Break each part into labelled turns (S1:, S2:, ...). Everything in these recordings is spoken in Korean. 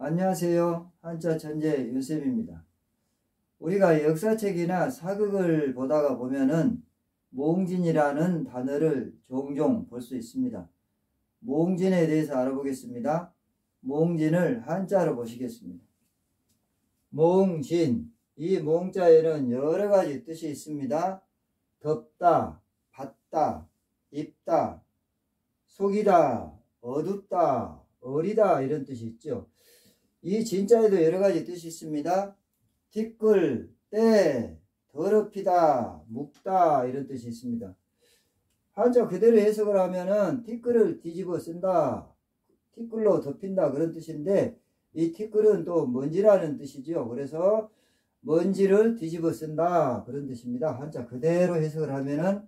S1: 안녕하세요. 한자 천재 윤쌤입니다. 우리가 역사책이나 사극을 보다가 보면은 몽진이라는 단어를 종종 볼 수 있습니다. 몽진에 대해서 알아보겠습니다. 몽진을 한자로 보시겠습니다. 몽진, 이 몽자에는 여러 가지 뜻이 있습니다. 덥다, 받다, 입다, 속이다, 어둡다, 어리다 이런 뜻이 있죠. 이 진자에도 여러 가지 뜻이 있습니다. 티끌, 때, 더럽히다, 묵다 이런 뜻이 있습니다. 한자 그대로 해석을 하면은 티끌을 뒤집어 쓴다, 티끌로 덮인다 그런 뜻인데, 이 티끌은 또 먼지라는 뜻이죠. 그래서 먼지를 뒤집어 쓴다 그런 뜻입니다. 한자 그대로 해석을 하면은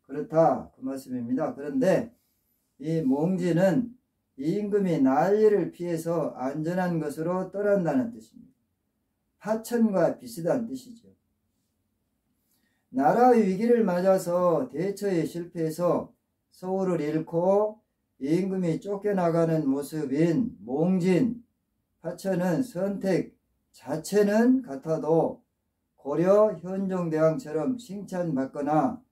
S1: 그렇다 그 말씀입니다. 그런데 이 몽지는 임금이 난리를 피해서 안전한 것으로 떠난다는 뜻입니다. 하천과 비슷한 뜻이죠. 나라의 위기를 맞아서 대처에 실패해서 서울을 잃고 임금이 쫓겨나가는 모습인 몽진, 하천은 선택 자체는 같아도 고려 현종대왕처럼 칭찬받거나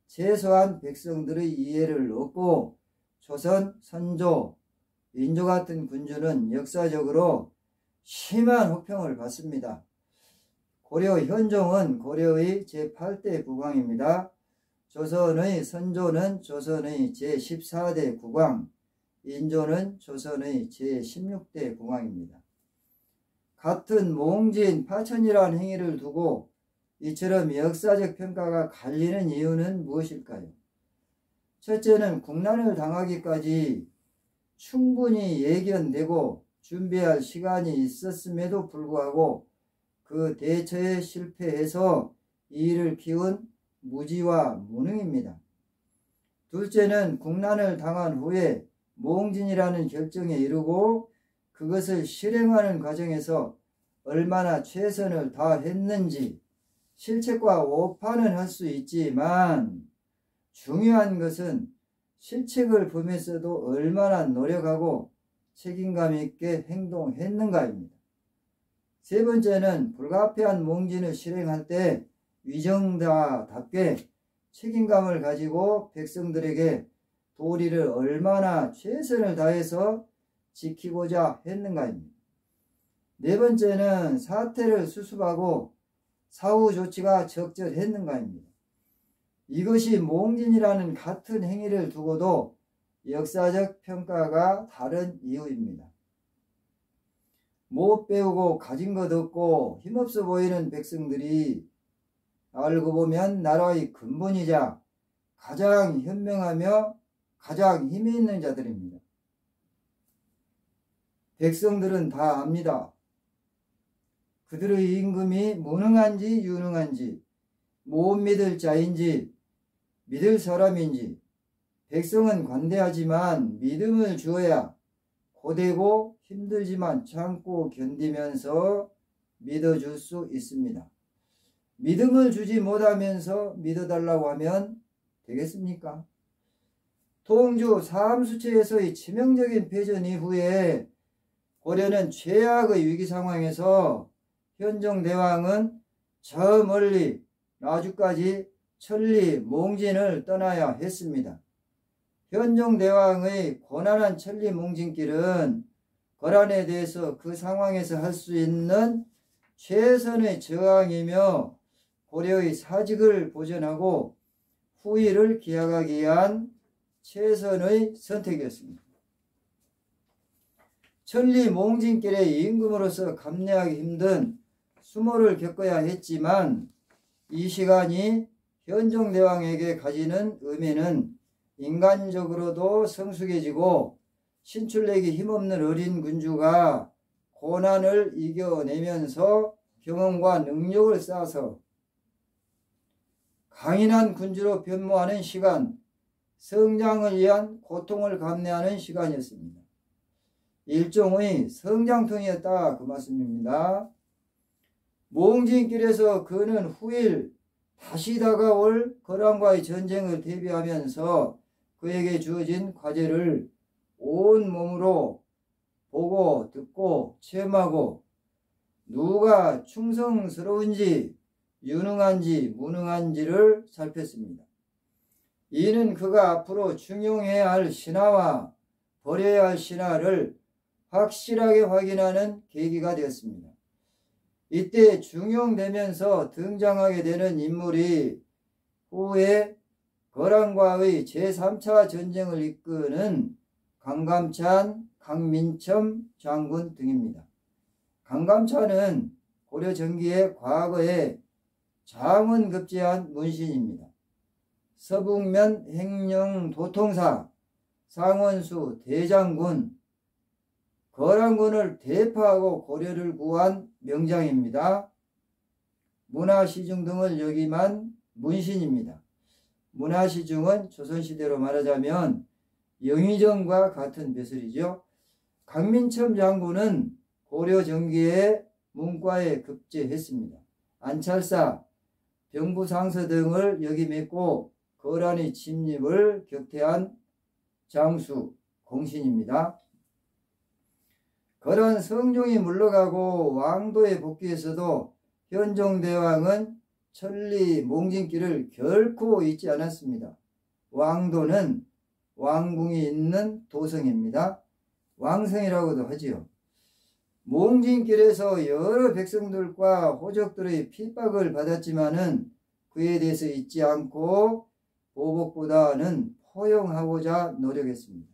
S1: 최소한 백성들의 이해를 얻고 조선, 선조, 인조 같은 군주는 역사적으로 심한 혹평을 받습니다. 고려 현종은 고려의 제8대 국왕입니다. 조선의 선조는 조선의 제14대 국왕, 인조는 조선의 제16대 국왕입니다. 같은 몽진, 파천이라는 행위를 두고 이처럼 역사적 평가가 갈리는 이유는 무엇일까요? 첫째는 국난을 당하기까지 충분히 예견되고 준비할 시간이 있었음에도 불구하고 그 대처에 실패해서 이를 키운 무지와 무능입니다. 둘째는 국난을 당한 후에 몽진이라는 결정에 이르고 그것을 실행하는 과정에서 얼마나 최선을 다했는지 실책과 오판은 할 수 있지만 중요한 것은 실책을 범했어도 얼마나 노력하고 책임감 있게 행동했는가입니다. 세 번째는 불가피한 몽진을 실행할 때 위정자답게 책임감을 가지고 백성들에게 도리를 얼마나 최선을 다해서 지키고자 했는가입니다. 네 번째는 사태를 수습하고 사후 조치가 적절했는가입니다. 이것이 몽진이라는 같은 행위를 두고도 역사적 평가가 다른 이유입니다. 못 배우고 가진 것 없고 힘없어 보이는 백성들이 알고 보면 나라의 근본이자 가장 현명하며 가장 힘이 있는 자들입니다. 백성들은 다 압니다. 그들의 임금이 무능한지 유능한지, 못 믿을 자인지 믿을 사람인지. 백성은 관대하지만 믿음을 주어야 고되고 힘들지만 참고 견디면서 믿어줄 수 있습니다. 믿음을 주지 못하면서 믿어달라고 하면 되겠습니까? 통주 사암수체에서의 치명적인 패전 이후에 고려는 최악의 위기 상황에서 현종대왕은 저 멀리 나주까지 천리 몽진을 떠나야 했습니다. 현종대왕의 고난한 천리 몽진길은 거란에 대해서 그 상황에서 할 수 있는 최선의 저항이며 고려의 사직을 보존하고 후위를 기약하기 위한 최선의 선택이었습니다. 천리 몽진길의 임금으로서 감내하기 힘든 수모를 겪어야 했지만 이 시간이 현종대왕에게 가지는 의미는 인간적으로도 성숙해지고 신출내기 힘없는 어린 군주가 고난을 이겨내면서 경험과 능력을 쌓아서 강인한 군주로 변모하는 시간, 성장을 위한 고통을 감내하는 시간이었습니다. 일종의 성장통이었다 그 말씀입니다. 몽진길에서 그는 후일 다시 다가올 거란과의 전쟁을 대비하면서 그에게 주어진 과제를 온 몸으로 보고 듣고 체험하고 누가 충성스러운지 유능한지 무능한지를 살폈습니다. 이는 그가 앞으로 중용해야 할 신하와 버려야 할 신하를 확실하게 확인하는 계기가 되었습니다. 이때 중용되면서 등장하게 되는 인물이 후에 거란과의 제3차 전쟁을 이끄는 강감찬, 강민첨 장군 등입니다. 강감찬은 고려 전기의 과거에 장원급제한 문신입니다. 서북면 행령도통사, 상원수 대장군, 거란군을 대파하고 고려를 구한 명장입니다. 문화시중 등을 역임한 문신입니다. 문화시중은 조선시대로 말하자면 영의정과 같은 벼슬이죠. 강민첨 장군은 고려 전기의 문과에 급제했습니다. 안찰사, 병부상서 등을 역임했고 거란의 침입을 격퇴한 장수, 공신입니다. 거란 성종이 물러가고 왕도에 복귀해서도 현종대왕은 천리 몽진길을 결코 잊지 않았습니다. 왕도는 왕궁이 있는 도성입니다. 왕성이라고도 하지요. 몽진길에서 여러 백성들과 호족들의 핍박을 받았지만은 그에 대해서 잊지 않고 보복보다는 포용하고자 노력했습니다.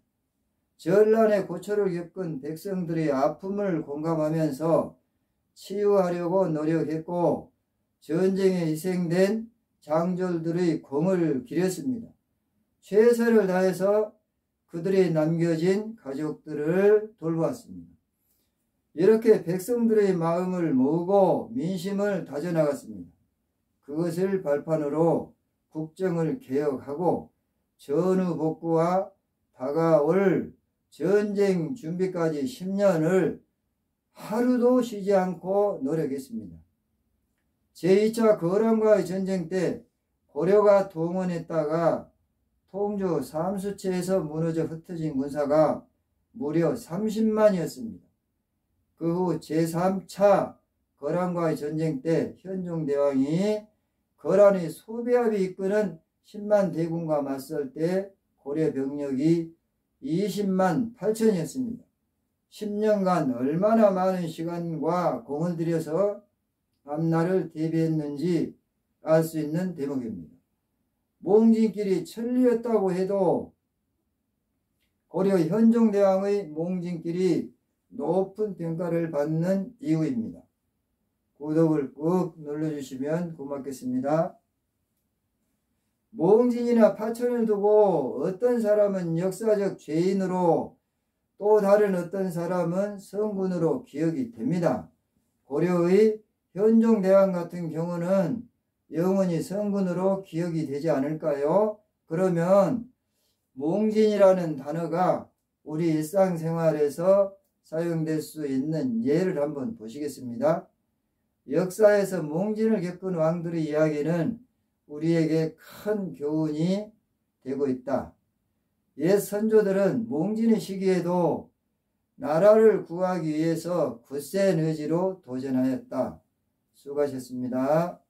S1: 전란의 고초를 겪은 백성들의 아픔을 공감하면서 치유하려고 노력했고 전쟁에 희생된 장졸들의 공을 기렸습니다. 최선을 다해서 그들이 남겨진 가족들을 돌보았습니다. 이렇게 백성들의 마음을 모으고 민심을 다져나갔습니다. 그것을 발판으로 국정을 개혁하고 전후 복구와 다가올 전쟁 준비까지 10년을 하루도 쉬지 않고 노력했습니다. 제2차 거란과의 전쟁 때 고려가 동원했다가 통조 삼수체에서 무너져 흩어진 군사가 무려 30만이었습니다. 그 후 제3차 거란과의 전쟁 때 현종대왕이 거란의 소배합이 이끄는 10만 대군과 맞설 때 고려 병력이 20만 8천이었습니다. 10년간 얼마나 많은 시간과 공을 들여서 앞날을 대비했는지 알 수 있는 대목입니다. 몽진길이 천리였다고 해도 고려 현종대왕의 몽진길이 높은 평가를 받는 이유입니다. 구독을 꾹 눌러주시면 고맙겠습니다. 몽진이나 파천을 두고 어떤 사람은 역사적 죄인으로 또 다른 어떤 사람은 성군으로 기억이 됩니다. 고려의 현종대왕 같은 경우는 영원히 성군으로 기억이 되지 않을까요? 그러면 몽진이라는 단어가 우리 일상생활에서 사용될 수 있는 예를 한번 보시겠습니다. 역사에서 몽진을 겪은 왕들의 이야기는 우리에게 큰 교훈이 되고 있다. 옛 선조들은 몽진의 시기에도 나라를 구하기 위해서 굳센 의지로 도전하였다. 수고하셨습니다.